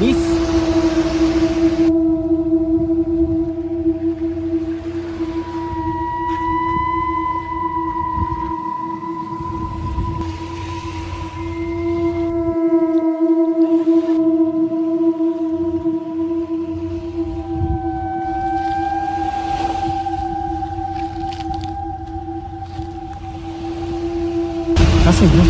Miss? Nasaan yun?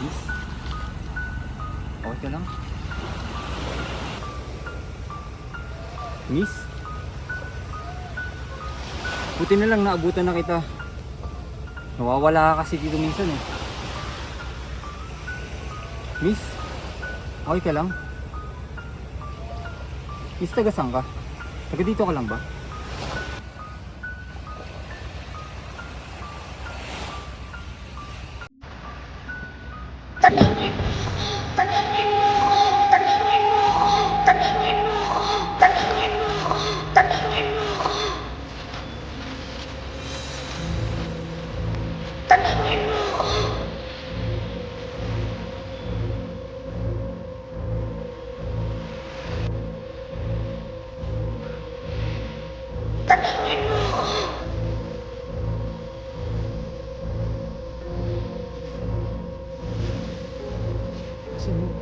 Miss? Okay ka lang? Miss? Buti na lang naabutan na kita. Nawawala ka kasi dito minsan eh. Miss? Okay ka lang? Miss, taga saan ka? Taga dito ka lang ba? Sino?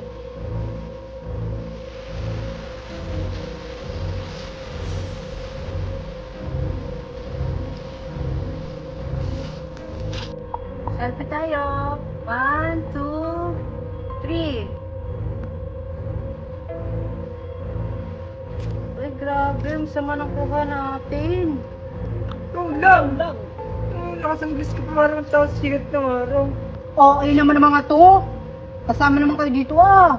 Selfie tayo. 1, 2, 3. Uy, grabe. Ang sama ng kuha natin. Ikaw lang. Nakasanglis ka pa parang tao sa sigat ng araw. Okay naman ang mga to. Kasama naman kayo dito ah.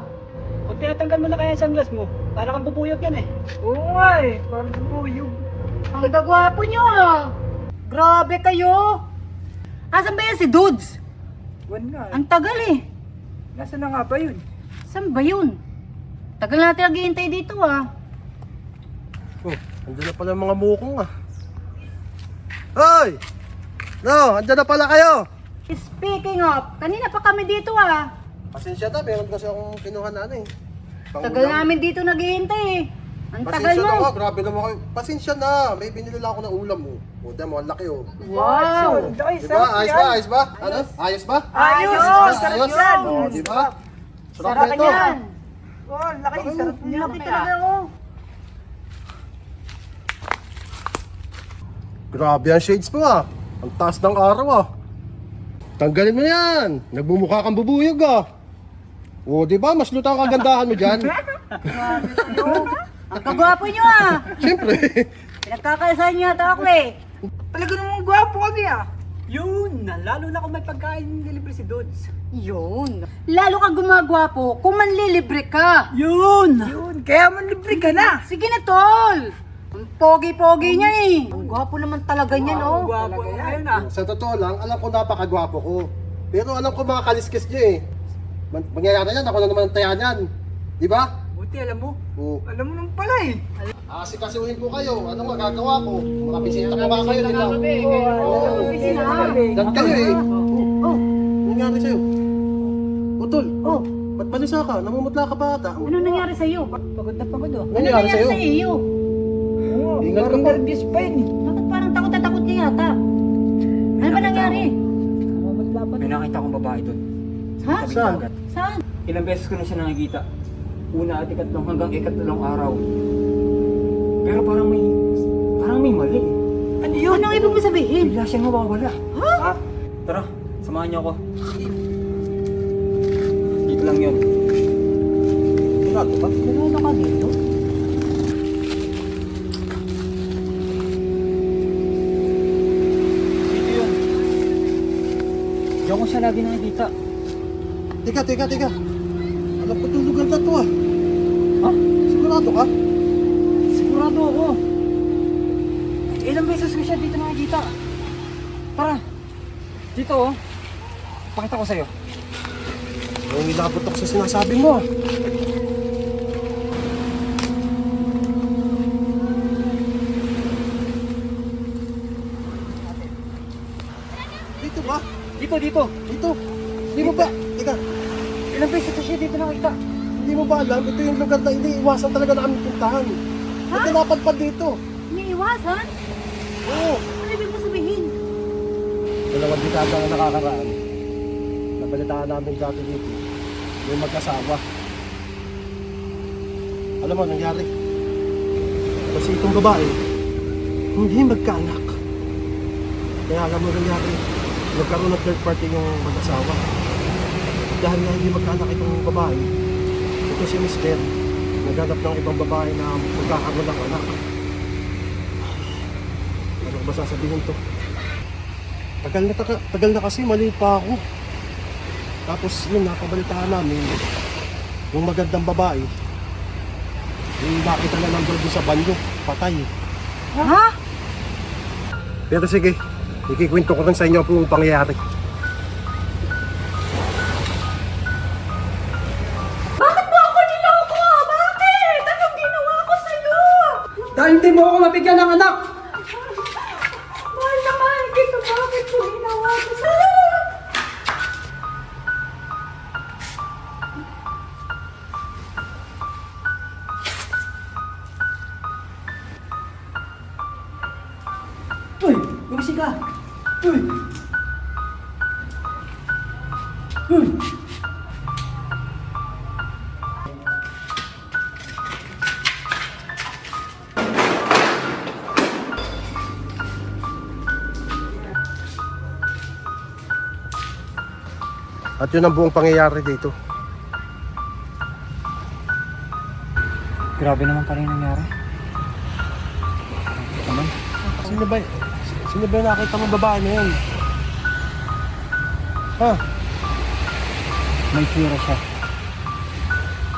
O tinatanggal mo na kaya yung sunglass mo. Para kang bubuyog yan eh. Oo nga eh. Parang bubuyog. Ang gagwapo nyo ah. Grabe kayo. Asan ba yan si Dudes? Buwan nga eh. Ang tagal eh. Nasaan na nga ba yun? Saan ba yun? Tagal natin naghihintay dito ah. Oh, andyan na pala yung mga mukong ah. Hoy! No, andyan na pala kayo! Speaking of, kanina pa kami dito ah. Pasensya na, meron kasi akong kinuha na ano eh. Tagal namin dito naghihintay eh. Ang tagal Pasensya na mo. nga, grabe naman kayo. Pasensya na, may binili lang ako ng ulam mo. O, demo, ang laki oh. Wow! Diba? Ayos ba? Ayos ba? Ano? Ayos ba? Ayos! Sarap Ayos? yan! O, diba? Sarap Sarap na ito. yan. Oh, laki. Sarap Ang niya. laki talaga oh. Grabe ang shades mo ah. Ang taas ng araw ah. Tanggalin mo yan. Nagbumukha kang bubuyog ah. O, diba? Mas lutang kagandahan mo dyan. Ang kagwapo nyo ah. Siyempre. Pinagkakaisahan niyo yata ako eh. Talaga namang gwapo kami ah. Yun! Lalo na kung may pagkain ng libre si Dudes. Yun. Lalo kang gumagwapo kung manlilibre ka. Yun! Kaya man libre ka na! Sige na tol. Ang pogi-pogi niya eh. Ang gwapo naman talaga niyan oh. Gwapo na ngayon ah. Sa totoo lang, alam ko napakagwapo ko. Pero alam ko mga kaliskis niyo eh. Mangyayari yan, ako na naman ang taya niyan. Di ba? Buti alam mo. Oo. Alam mo nung pala eh. Asikasuhin ko kayo. Ano magagawa ko? Mga bisita ko ba kayo? Di ba? Sina? Dan kayo eh. Oh, Ano nangyari sa'yo? Utol, oh. ba't balisa ka? Namumutla ka ba ata? Ano nangyari sa'yo? Pagod na pagod oh. Ano nangyari sa'yo? sa iyo? Oo, Ingat ka parang pa. nervous pa yun eh. Bakit parang takot na takot ka yata? Ano ba nangyari? Mamatla pa. May nakita akong babae doon. Ha? Tabing Saan? dagat. Saan? Ilang beses ko na siya nakikita. Una at ikatlong hanggang ikatlong araw. Pero parang may mali. Ano yun? Ano ang ibig mo sabihin? Bigla siyang nawawala. Ha? Tara, samahan niyo ako. Dito lang yun. Sigurado ba? Sigurado ka dito? Dito yun. Diyan ko siya lagi nakikita. Teka. Alam ko itong lugar na to ah. Ha? Sigurado ka? Sigurado ako. Ilang beses ko siya dito nakikita. Tara. Dito oh. Pakita ko sa'yo. Yung ilabot ako sa sinasabi mo. Dito ba? Dito. Dito? Hindi mo ba? Teka, Ilang beses ko siya dito nakikita. hindi mo ba alam? Ito yung lugar na hindi iwasan talaga na kami puntahan. Ba't ka napadpad dito? Iniiwasan? Oo. Ano ibig mo sabihin? Dalawang dekada na nakakaraan. Nabalitaan namin dati dito. May magkasawa. Alam mo, nangyari. Kasi itong babae, hindi magkaanak. Kaya alam mo nangyari, nagkaroon ng third party yung mag-asawa. Dahil nga hindi magkaanak itong babae, ito si Mister, naghanap ng ibang babae na magkakaroon ng anak. Ano ba sasabihin to? Tagal na kasi, mali pa ako. Tapos yun, nakabalitaan namin, yung magandang babae, yung nakita na nandun doon sa banyo, patay. Ha? Pero sige, ikikwento ko rin sa inyo kung pangyayari. Dahil hindi mo ako mabigyan ng anak! Mahal na mahal kita. Bakit mo ginawa ko sa... Uy! Gumising ka! Uy! Uy! At yun ang buong pangyayari dito. Grabe naman pala yung nangyari. Naman. Sino ba? Sino ba yung nakita mong babae na yun? Ha? May tira siya.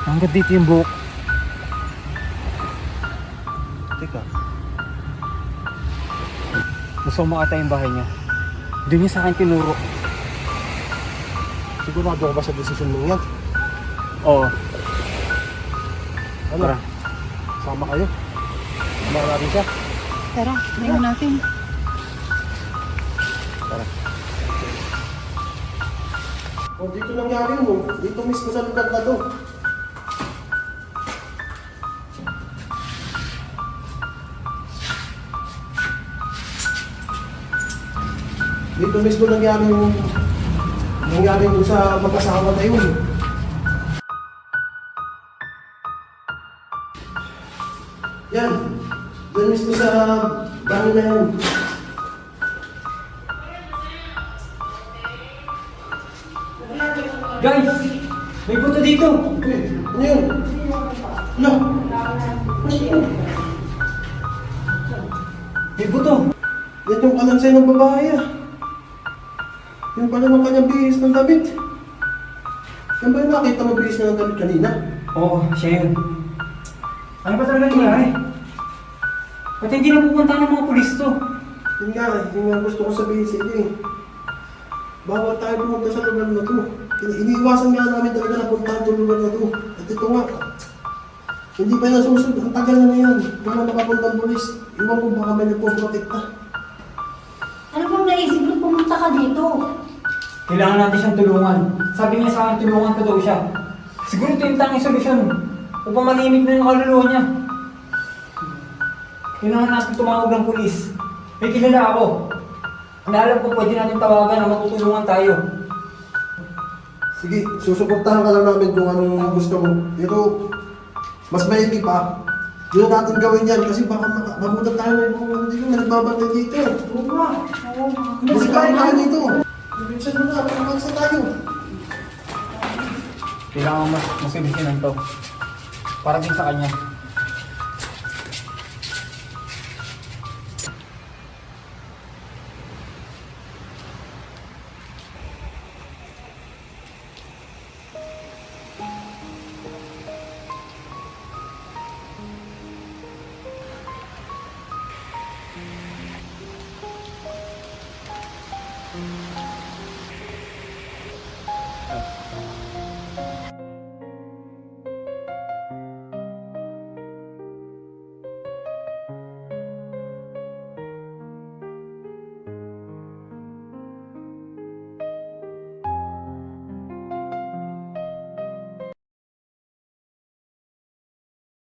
Hanggang dito yung buhok. Teka. Gusto ko makita yung bahay niya. Doon niya sa akin tinuro. Sigurado ka ba sa desisyon mong yan? Oo. Ano? Tara. Sama kayo. Sama natin siya. Tara, tingnan natin. Tara. O, dito nangyari mo. Dito mismo sa lugar na to. Dito mismo nangyari mo sa mag-asawa na yun. Yan. Yan mismo sa bahay na yun. Guys! May buto dito! Okay, ano yun? Ano? Ano yun? May buto! Yan yung kalansay ng babae ah. Yan pala ng kanyang bihis ng damit. Yan ba yung nakita mo bihis na ng damit kanina? Oo, siya yun. Ano ba talaga nangyari? Ba't hindi na pupunta ng mga pulis to? Yun nga gusto ko sabihin sa inyo eh. Bawal tayo pumunta sa lugar na to. Iniiwasan nga namin talaga na puntahan itong lugar na to. At ito nga, hindi pa nasusunod. Ang tagal na yan. Wala nakapuntang pulis. Iwan ko baka may nagpoprotekta. Ano bang naisip mo pumunta ka dito? Kailangan natin siyang tulungan. Sabi niya sa akin, tulungan ko daw siya. Siguro ito yung tanging solusyon upang malimit na yung kaluluwa niya. Kailangan natin tumawag ng pulis. May kilala ako. Na alam ko pwede natin tawagan na matutulungan tayo. Sige, susuportahan ka lang namin kung anong gusto mo. Pero, mas maigi pa. Yun na natin gawin yan kasi baka mabutan tayo ng mga ano dito. May nagbabantay dito. Oo nga. Kasi kaya tayo dito. Bilisan mo na, pagkaksa tayo. Kailangan mas solusyonan to. Para din sa kanya.